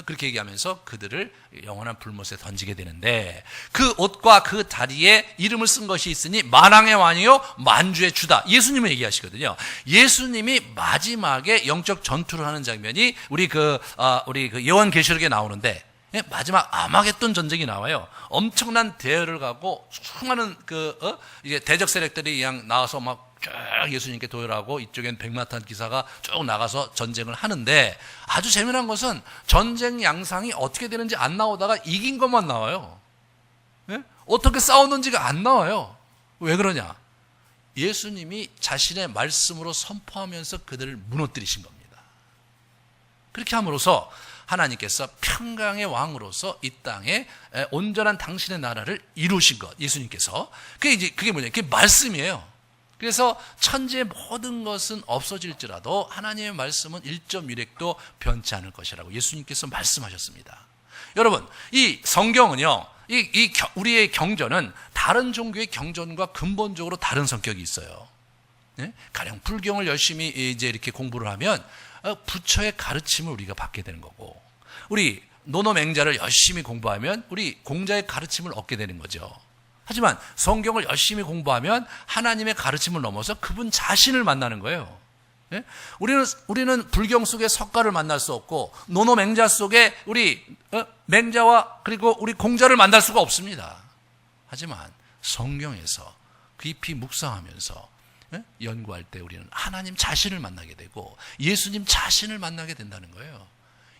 그렇게 얘기하면서 그들을 영원한 불못에 던지게 되는데, 그 옷과 그 다리에 이름을 쓴 것이 있으니 만왕의 왕이요 만주의 주다. 예수님을 얘기하시거든요. 예수님이 마지막에 영적 전투를 하는 장면이 우리 그 요한계시록에 나오는데, 마지막 아마겟돈 전쟁이 나와요. 엄청난 대열을 가고 수많은 이게 대적 세력들이 그냥 나와서 막 쭉 예수님께 도열하고, 이쪽엔 백마 탄 기사가 쭉 나가서 전쟁을 하는데, 아주 재미난 것은 전쟁 양상이 어떻게 되는지 안 나오다가 이긴 것만 나와요. 어떻게 싸웠는지가 안 나와요. 왜 그러냐? 예수님이 자신의 말씀으로 선포하면서 그들을 무너뜨리신 겁니다. 그렇게 함으로써 하나님께서 평강의 왕으로서 이 땅에 온전한 당신의 나라를 이루신 것, 예수님께서. 그게 뭐냐? 그게 말씀이에요. 그래서 천지의 모든 것은 없어질지라도 하나님의 말씀은 1.1획도 변치 않을 것이라고 예수님께서 말씀하셨습니다. 여러분, 이 성경은요, 우리의 경전은 다른 종교의 경전과 근본적으로 다른 성격이 있어요. 가령 불경을 열심히 이제 이렇게 공부를 하면 부처의 가르침을 우리가 받게 되는 거고, 우리 노노맹자를 열심히 공부하면 우리 공자의 가르침을 얻게 되는 거죠. 하지만 성경을 열심히 공부하면 하나님의 가르침을 넘어서 그분 자신을 만나는 거예요. 우리는 불경 속에 석가를 만날 수 없고, 노노맹자 속에 우리 맹자와 그리고 우리 공자를 만날 수가 없습니다. 하지만 성경에서 깊이 묵상하면서 연구할 때 우리는 하나님 자신을 만나게 되고 예수님 자신을 만나게 된다는 거예요.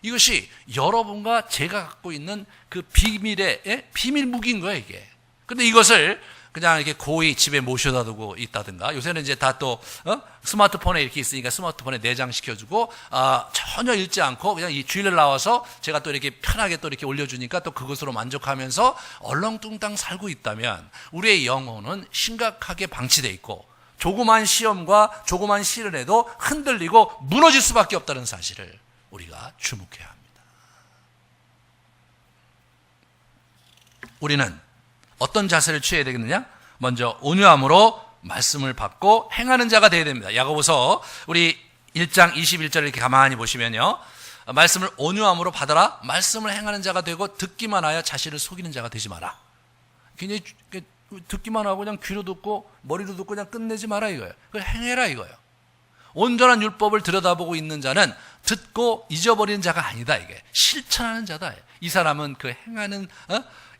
이것이 여러분과 제가 갖고 있는 그 비밀의 비밀 무기인 거예요, 이게. 근데 이것을 그냥 이렇게 고이 집에 모셔다 두고 있다든가, 요새는 이제 다 또 스마트폰에 이렇게 있으니까 스마트폰에 내장시켜주고 전혀 읽지 않고 그냥 이 주일날 나와서 제가 또 이렇게 편하게 또 이렇게 올려주니까 또 그것으로 만족하면서 얼렁뚱땅 살고 있다면 우리의 영혼은 심각하게 방치되어 있고, 조그만 시험과 조그만 시련에도 흔들리고 무너질 수밖에 없다는 사실을 우리가 주목해야 합니다. 우리는 어떤 자세를 취해야 되겠느냐? 먼저 온유함으로 말씀을 받고 행하는 자가 되어야 됩니다. 야고보서 우리 1장 21절을 이렇게 가만히 보시면요, 말씀을 온유함으로 받아라. 말씀을 행하는 자가 되고 듣기만 하여 자신을 속이는 자가 되지 마라. 굉장히 듣기만 하고 그냥 귀로 듣고 머리로 듣고 그냥 끝내지 마라 이거예요. 그걸 행해라 이거예요. 온전한 율법을 들여다보고 있는 자는 듣고 잊어버리는 자가 아니다. 이게 실천하는 자다. 이 사람은 그 행하는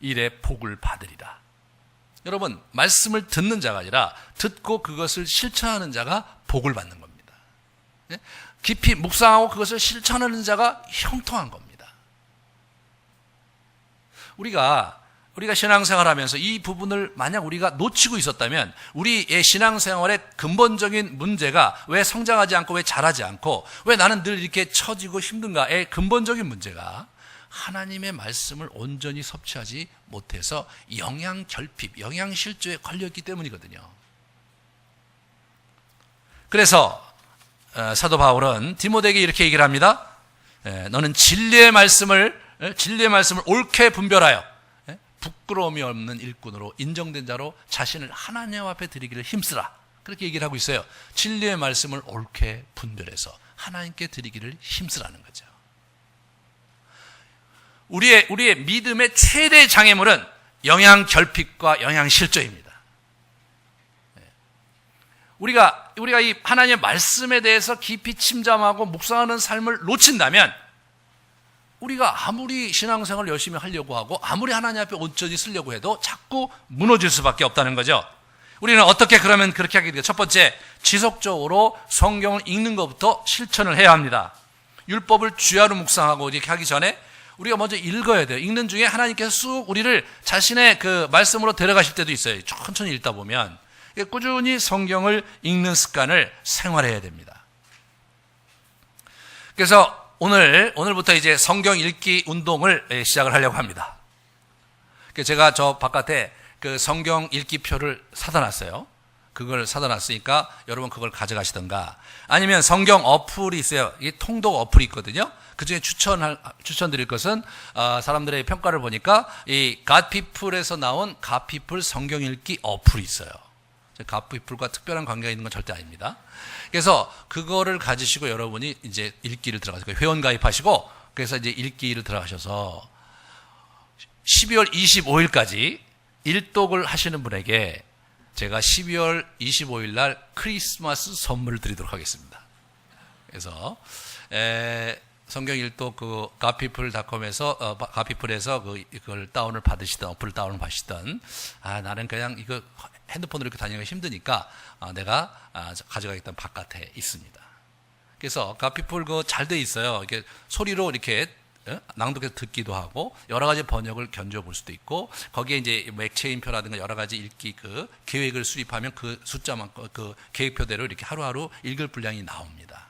일에 복을 받으리라. 여러분, 말씀을 듣는 자가 아니라 듣고 그것을 실천하는 자가 복을 받는 겁니다. 깊이 묵상하고 그것을 실천하는 자가 형통한 겁니다. 우리가 우리가 신앙생활하면서 이 부분을 만약 우리가 놓치고 있었다면 우리의 신앙생활의 근본적인 문제가 왜 성장하지 않고 왜 자라지 않고 왜 나는 늘 이렇게 처지고 힘든가의 근본적인 문제가 하나님의 말씀을 온전히 섭취하지 못해서 영양 결핍, 영양 실조에 걸렸기 때문이거든요. 그래서 사도 바울은 디모데에게 이렇게 얘기를 합니다. 너는 진리의 말씀을 옳게 분별하여 부끄러움이 없는 일꾼으로 인정된 자로 자신을 하나님 앞에 드리기를 힘쓰라. 그렇게 얘기를 하고 있어요. 진리의 말씀을 옳게 분별해서 하나님께 드리기를 힘쓰라는 거죠. 우리의 믿음의 최대 장애물은 영양 결핍과 영양 실조입니다. 우리가 이 하나님의 말씀에 대해서 깊이 침잠하고 묵상하는 삶을 놓친다면 우리가 아무리 신앙생활을 열심히 하려고 하고 아무리 하나님 앞에 온전히 쓰려고 해도 자꾸 무너질 수밖에 없다는 거죠. 우리는 어떻게 그러면 그렇게 하게 돼요? 첫 번째, 지속적으로 성경을 읽는 것부터 실천을 해야 합니다. 율법을 주야로 묵상하고 이렇게 하기 전에 우리가 먼저 읽어야 돼요. 읽는 중에 하나님께서 쑥 우리를 자신의 그 말씀으로 데려가실 때도 있어요. 천천히 읽다 보면 꾸준히 성경을 읽는 습관을 생활해야 됩니다. 그래서 오늘부터 이제 성경 읽기 운동을 시작을 하려고 합니다. 제가 저 바깥에 그 성경 읽기 표를 사다 놨어요. 그걸 사다 놨으니까 여러분 그걸 가져가시던가 아니면 성경 어플이 있어요. 이게 통독 어플이 있거든요. 그 중에 추천드릴 것은, 사람들의 평가를 보니까 이 갓피플에서 나온 갓피플 성경 읽기 어플이 있어요. 갓피플과 특별한 관계가 있는 건 절대 아닙니다. 그래서 그거를 가지시고 여러분이 이제 읽기를 들어가시고 회원 가입하시고 그래서 이제 읽기를 들어가셔서 12월 25일까지 일독을 하시는 분에게 제가 12월 25일 날 크리스마스 선물을 드리도록 하겠습니다. 그래서 성경 일독 그 갓피플닷컴에서 갓피플에서 그걸 다운을 받으시던 어플을 다운을 받으시던 나는 그냥 이거 핸드폰으로 이렇게 다니기가 힘드니까 내가 가져가겠다는 바깥에 있습니다. 그래서 갓피플 잘 돼 있어요. 이렇게 소리로 이렇게 낭독해서 듣기도 하고 여러 가지 번역을 견주어 볼 수도 있고 거기에 이제 맥체인표라든가 여러 가지 읽기 그 계획을 수립하면 그 숫자만 그 계획표대로 이렇게 하루하루 읽을 분량이 나옵니다.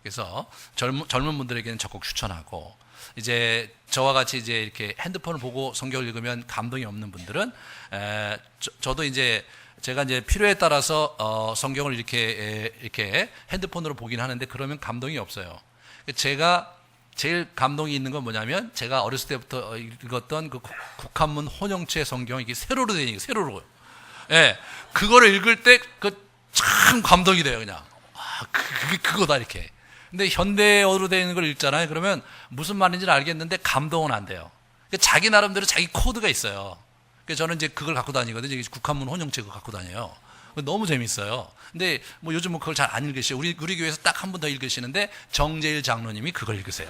그래서 젊은 분들에게는 적극 추천하고 이제 저와 같이 이제 이렇게 핸드폰을 보고 성경을 읽으면 감동이 없는 분들은 저도 이제 제가 이제 필요에 따라서 성경을 이렇게 핸드폰으로 보긴 하는데 그러면 감동이 없어요. 제가 제일 감동이 있는 건 뭐냐면 제가 어렸을 때부터 읽었던 그 국한문 혼용체 성경 이게 세로로 되어 있는 세로로. 예. 그거를 읽을 때 참 감동이 돼요, 그냥. 그게 그거다 이렇게. 근데 현대어로 되어 있는 걸 읽잖아요. 그러면 무슨 말인지는 알겠는데 감동은 안 돼요. 자기 나름대로 자기 코드가 있어요. 그래서 저는 이제 그걸 갖고 다니거든요. 국한문 혼용체 그거 갖고 다녀요. 너무 재밌어요. 근데 뭐 요즘 그걸 잘 안 읽으시죠. 우리 교회에서 딱 한 분 더 읽으시는데 정재일 장로님이 그걸 읽으세요.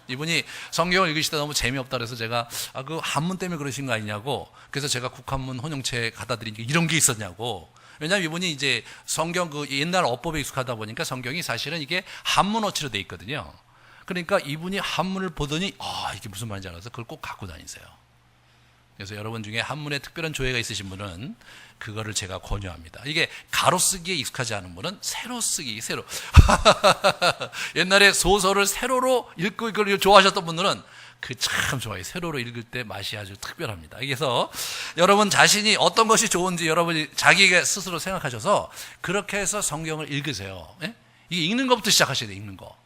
이분이 성경을 읽으시다 너무 재미없다 그래서 제가 그 한문 때문에 그러신 거 아니냐고. 그래서 제가 국한문 혼용체 갖다 드린 게 이런 게 있었냐고. 왜냐하면 이분이 이제 성경 그 옛날 어법에 익숙하다 보니까 성경이 사실은 이게 한문어치로 돼 있거든요. 그러니까 이분이 한문을 보더니 이게 무슨 말인지 알아서 그걸 꼭 갖고 다니세요. 그래서 여러분 중에 한문에 특별한 조예가 있으신 분은 그거를 제가 권유합니다. 이게 가로 쓰기에 익숙하지 않은 분은 세로 쓰기, 세로. 옛날에 소설을 세로로 읽고 이걸 좋아하셨던 분들은 그 참 좋아요. 세로로 읽을 때 맛이 아주 특별합니다. 그래서 여러분 자신이 어떤 것이 좋은지 여러분이 자기가 스스로 생각하셔서 그렇게 해서 성경을 읽으세요. 예? 이게 읽는 것부터 시작하셔야 돼요. 읽는 거.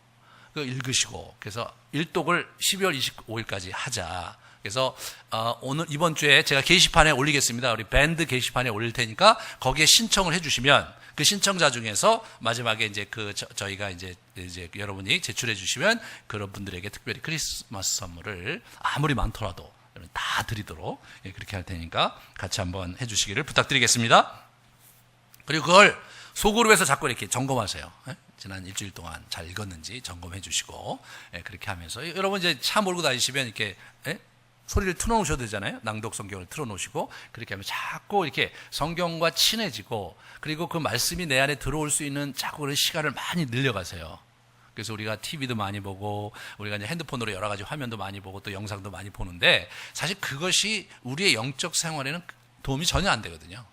그 읽으시고 그래서 일독을 12월 25일까지 하자. 그래서 오늘 이번 주에 제가 게시판에 올리겠습니다. 우리 밴드 게시판에 올릴 테니까 거기에 신청을 해주시면 그 신청자 중에서 마지막에 이제 저희가 이제 여러분이 제출해 주시면 그런 분들에게 특별히 크리스마스 선물을 아무리 많더라도 다 드리도록 그렇게 할 테니까 같이 한번 해주시기를 부탁드리겠습니다. 그리고 그걸 소그룹에서 자꾸 이렇게 점검하세요. 지난 일주일 동안 잘 읽었는지 점검해 주시고 그렇게 하면서 여러분 이제 차 몰고 다니시면 이렇게 소리를 틀어놓으셔도 되잖아요. 낭독 성경을 틀어놓으시고 그렇게 하면 자꾸 이렇게 성경과 친해지고 그리고 그 말씀이 내 안에 들어올 수 있는 자꾸 그런 시간을 많이 늘려가세요. 그래서 우리가 TV도 많이 보고 우리가 이제 핸드폰으로 여러 가지 화면도 많이 보고 또 영상도 많이 보는데 사실 그것이 우리의 영적 생활에는 도움이 전혀 안 되거든요.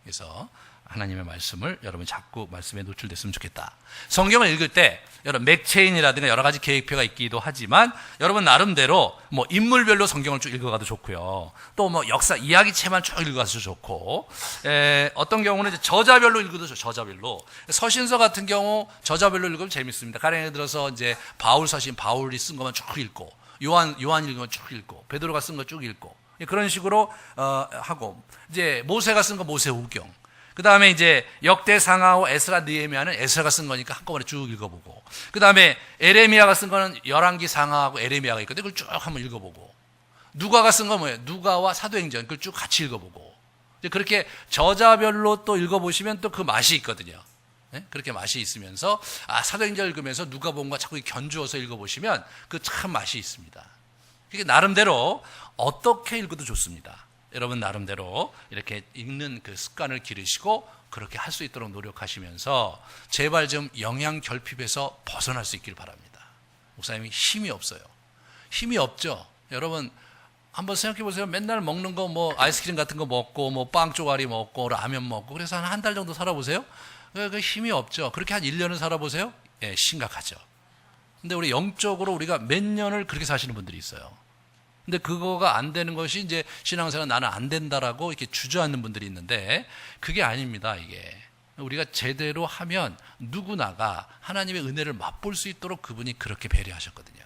그래서 하나님의 말씀을 여러분이 자꾸 말씀에 노출됐으면 좋겠다. 성경을 읽을 때 여러분 맥체인이라든가 여러 가지 계획표가 있기도 하지만 여러분 나름대로 뭐 인물별로 성경을 쭉 읽어가도 좋고요. 또 뭐 역사 이야기체만 쭉 읽어가도 좋고, 어떤 경우는 이제 저자별로 읽어도 좋죠. 저자별로. 서신서 같은 경우 저자별로 읽으면 재밌습니다. 가령 예를 들어서 이제 바울 서신, 바울이 쓴 것만 쭉 읽고, 요한 읽은 거 쭉 읽고, 베드로가 쓴 거 쭉 읽고, 그런 식으로 하고, 이제 모세가 쓴 거 모세오경. 그 다음에 이제 역대상하고 에스라 느헤미야는 에스라가 쓴 거니까 한꺼번에 쭉 읽어보고, 그 다음에 에레미야가 쓴 거는 열왕기 상하하고 에레미야가 있거든요. 그걸 쭉 한번 읽어보고, 누가가 쓴 건 뭐예요? 누가와 사도행전 그걸 쭉 같이 읽어보고, 이제 그렇게 저자별로 또 읽어보시면 또 그 맛이 있거든요. 네? 그렇게 맛이 있으면서 사도행전 읽으면서 누가복음과 자꾸 견주어서 읽어보시면 그 참 맛이 있습니다. 그게 나름대로 어떻게 읽어도 좋습니다. 여러분 나름대로 이렇게 읽는 그 습관을 기르시고 그렇게 할 수 있도록 노력하시면서 제발 좀 영양 결핍에서 벗어날 수 있길 바랍니다. 목사님이 힘이 없어요. 힘이 없죠. 여러분 한번 생각해 보세요. 맨날 먹는 거 뭐 아이스크림 같은 거 먹고 뭐 빵 쪼가리 먹고 라면 먹고 그래서 한 달 정도 살아보세요. 그 힘이 없죠. 그렇게 한 1년을 살아보세요. 예, 심각하죠. 근데 우리 영적으로 우리가 몇 년을 그렇게 사시는 분들이 있어요. 근데 그거가 안 되는 것이 이제 신앙생활 나는 안 된다라고 이렇게 주저앉는 분들이 있는데 그게 아닙니다. 이게 우리가 제대로 하면 누구나가 하나님의 은혜를 맛볼 수 있도록 그분이 그렇게 배려하셨거든요.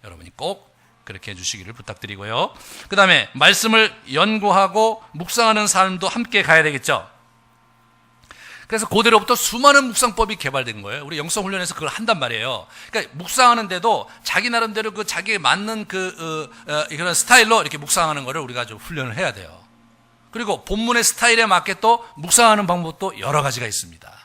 여러분이 꼭 그렇게 해주시기를 부탁드리고요. 그 다음에 말씀을 연구하고 묵상하는 삶도 함께 가야 되겠죠. 그래서 그대로부터 수많은 묵상법이 개발된 거예요. 우리 영성훈련에서 그걸 한단 말이에요. 그러니까 묵상하는데도 자기 나름대로 그 자기에 맞는 그런 스타일로 이렇게 묵상하는 거를 우리가 좀 훈련을 해야 돼요. 그리고 본문의 스타일에 맞게 또 묵상하는 방법도 여러 가지가 있습니다.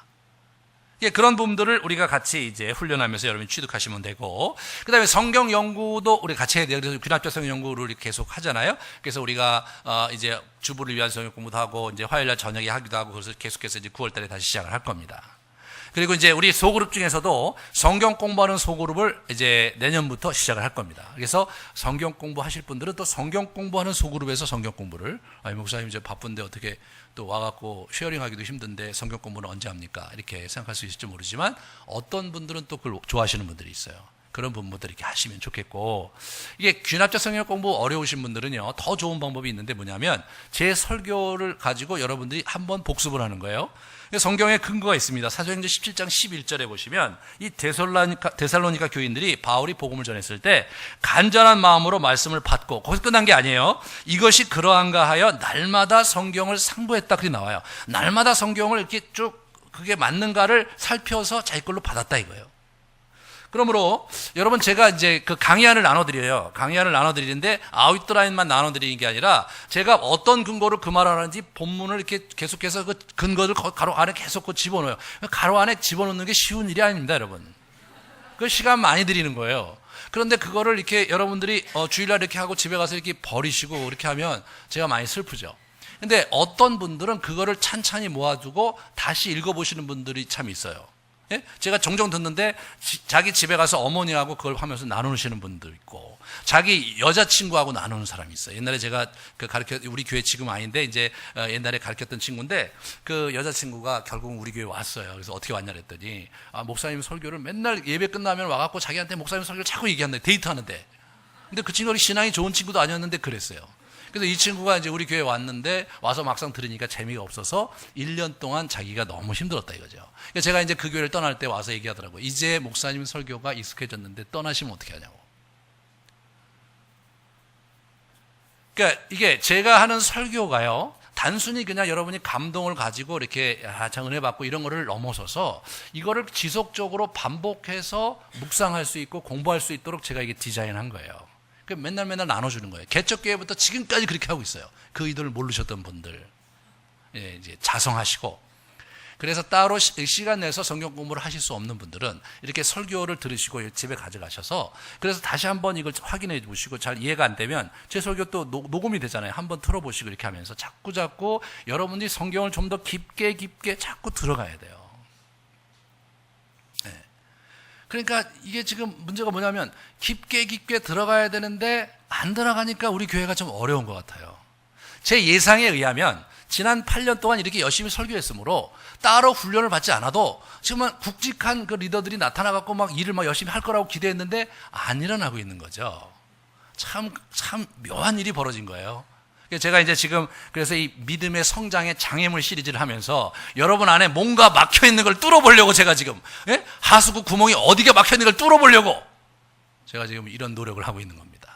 그런 부분들을 우리가 같이 이제 훈련하면서 여러분이 취득하시면 되고, 그 다음에 성경 연구도 우리 같이 해야 돼요. 그래서 귀납적 성경 연구를 계속 하잖아요. 그래서 우리가 이제 주부를 위한 성경 공부도 하고, 이제 화요일날 저녁에 하기도 하고, 그래서 계속해서 이제 9월달에 다시 시작을 할 겁니다. 그리고 이제 우리 소그룹 중에서도 성경 공부하는 소그룹을 이제 내년부터 시작을 할 겁니다. 그래서 성경 공부하실 분들은 또 성경 공부하는 소그룹에서 성경 공부를, 목사님 이제 바쁜데 어떻게 또 와갖고 쉐어링하기도 힘든데 성경 공부는 언제 합니까? 이렇게 생각할 수 있을지 모르지만 어떤 분들은 또 그걸 좋아하시는 분들이 있어요. 그런 분들이 이렇게 하시면 좋겠고, 이게 귀납적 성경 공부 어려우신 분들은요, 더 좋은 방법이 있는데 뭐냐면 제 설교를 가지고 여러분들이 한번 복습을 하는 거예요. 성경에 근거가 있습니다. 사도행전 17장 11절에 보시면 이 데살로니가 교인들이 바울이 복음을 전했을 때 간절한 마음으로 말씀을 받고, 거기서 끝난 게 아니에요. 이것이 그러한가 하여 날마다 성경을 상고했다, 그렇게 나와요. 날마다 성경을 이렇게 쭉 그게 맞는가를 살펴서 자기 걸로 받았다 이거예요. 그러므로 여러분 제가 이제 그 강의안을 나눠드려요. 강의안을 나눠드리는데 아웃라인만 나눠드리는 게 아니라 제가 어떤 근거로 그 말을 하는지 본문을 이렇게 계속해서 그 근거를 가로 안에 계속 집어넣어요. 가로 안에 집어넣는 게 쉬운 일이 아닙니다, 여러분. 그 시간 많이 들이는 거예요. 그런데 그거를 이렇게 여러분들이 주일날 이렇게 하고 집에 가서 이렇게 버리시고 이렇게 하면 제가 많이 슬프죠. 근데 어떤 분들은 그거를 찬찬히 모아두고 다시 읽어보시는 분들이 참 있어요. 예? 제가 종종 듣는데 자기 집에 가서 어머니하고 그걸 하면서 나누시는 분도 있고, 자기 여자친구하고 나누는 사람이 있어요. 옛날에 제가 우리 교회 지금 아닌데 이제 옛날에 가르쳤던 친구인데 그 여자친구가 결국은 우리 교회 왔어요. 그래서 어떻게 왔냐 그랬더니 목사님 설교를 맨날 예배 끝나면 와갖고 자기한테 목사님 설교를 자꾸 얘기한다, 데이트하는데. 근데 그 친구가 신앙이 좋은 친구도 아니었는데 그랬어요. 그래서 이 친구가 이제 우리 교회 왔는데 와서 막상 들으니까 재미가 없어서 1년 동안 자기가 너무 힘들었다 이거죠. 그래서 제가 이제 그 교회를 떠날 때 와서 얘기하더라고요. 이제 목사님 설교가 익숙해졌는데 떠나시면 어떻게 하냐고. 그러니까 이게 제가 하는 설교가요, 단순히 그냥 여러분이 감동을 가지고 이렇게 참 은혜 받고 이런 거를 넘어서서 이거를 지속적으로 반복해서 묵상할 수 있고 공부할 수 있도록 제가 이게 디자인한 거예요. 맨날 나눠주는 거예요. 개척교회부터 지금까지 그렇게 하고 있어요. 그 의도를 모르셨던 분들, 이제 자성하시고. 그래서 따로 시간 내서 성경 공부를 하실 수 없는 분들은 이렇게 설교를 들으시고 집에 가져가셔서, 그래서 다시 한번 이걸 확인해 보시고 잘 이해가 안 되면 제 설교 또 녹음이 되잖아요. 한번 틀어보시고 이렇게 하면서 자꾸 여러분들이 성경을 좀 더 깊게 자꾸 들어가야 돼요. 그러니까 이게 지금 문제가 뭐냐면 깊게 들어가야 되는데 안 들어가니까 우리 교회가 좀 어려운 것 같아요. 제 예상에 의하면 지난 8년 동안 이렇게 열심히 설교했으므로 따로 훈련을 받지 않아도 지금은 굵직한 그 리더들이 나타나갖고 막 일을 막 열심히 할 거라고 기대했는데 안 일어나고 있는 거죠. 참 묘한 일이 벌어진 거예요. 제가 이제 지금 그래서 이 믿음의 성장의 장애물 시리즈를 하면서 여러분 안에 뭔가 막혀 있는 걸 뚫어보려고 제가 지금 하수구 구멍이 어디가 막혀 있는 걸 뚫어보려고 제가 지금 이런 노력을 하고 있는 겁니다.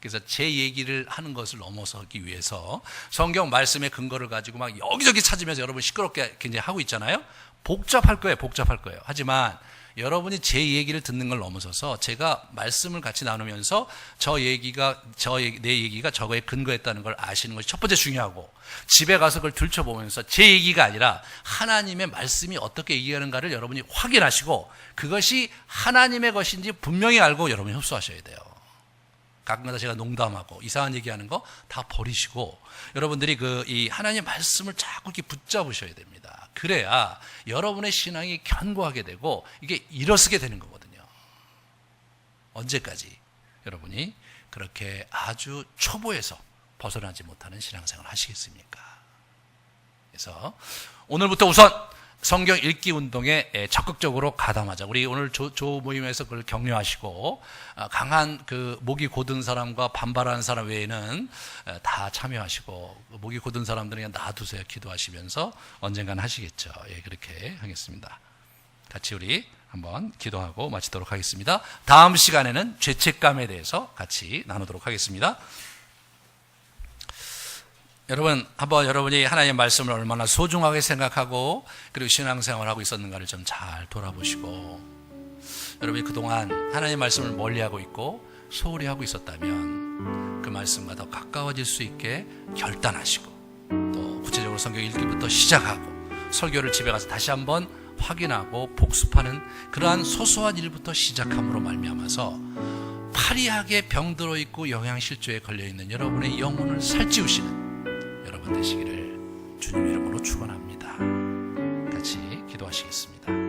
그래서 제 얘기를 하는 것을 넘어서기 위해서 성경 말씀의 근거를 가지고 막 여기저기 찾으면서 여러분 시끄럽게 굉장히 하고 있잖아요. 복잡할 거예요. 하지만 여러분이 제 얘기를 듣는 걸 넘어서서 제가 말씀을 같이 나누면서 내 얘기가 저거에 근거했다는 걸 아시는 것이 첫 번째 중요하고, 집에 가서 그걸 들춰보면서 제 얘기가 아니라 하나님의 말씀이 어떻게 얘기하는가를 여러분이 확인하시고 그것이 하나님의 것인지 분명히 알고 여러분이 흡수하셔야 돼요. 가끔가다 제가 농담하고 이상한 얘기하는 거 다 버리시고 여러분들이 이 하나님의 말씀을 자꾸 이렇게 붙잡으셔야 됩니다. 그래야 여러분의 신앙이 견고하게 되고 이게 일어서게 되는 거거든요. 언제까지 여러분이 그렇게 아주 초보에서 벗어나지 못하는 신앙생활을 하시겠습니까? 그래서 오늘부터 우선 성경 읽기 운동에 적극적으로 가담하자. 우리 오늘 조 모임에서 그걸 격려하시고 강한 그 목이 고든 사람과 반발하는 사람 외에는 다 참여하시고, 목이 고든 사람들은 그냥 놔두세요. 기도하시면서 언젠가는 하시겠죠. 예, 그렇게 하겠습니다. 같이 우리 한번 기도하고 마치도록 하겠습니다. 다음 시간에는 죄책감에 대해서 같이 나누도록 하겠습니다. 여러분, 한번 여러분이 하나님의 말씀을 얼마나 소중하게 생각하고 그리고 신앙생활을 하고 있었는가를 좀 잘 돌아보시고, 여러분이 그동안 하나님의 말씀을 멀리하고 있고 소홀히 하고 있었다면 그 말씀과 더 가까워질 수 있게 결단하시고, 또 구체적으로 성경 읽기부터 시작하고 설교를 집에 가서 다시 한번 확인하고 복습하는 그러한 소소한 일부터 시작함으로 말미암아서 파리하게 병들어 있고 영양실조에 걸려있는 여러분의 영혼을 살찌우시는 여러분 되시기를 주님의 이름으로 축원합니다. 같이 기도하시겠습니다.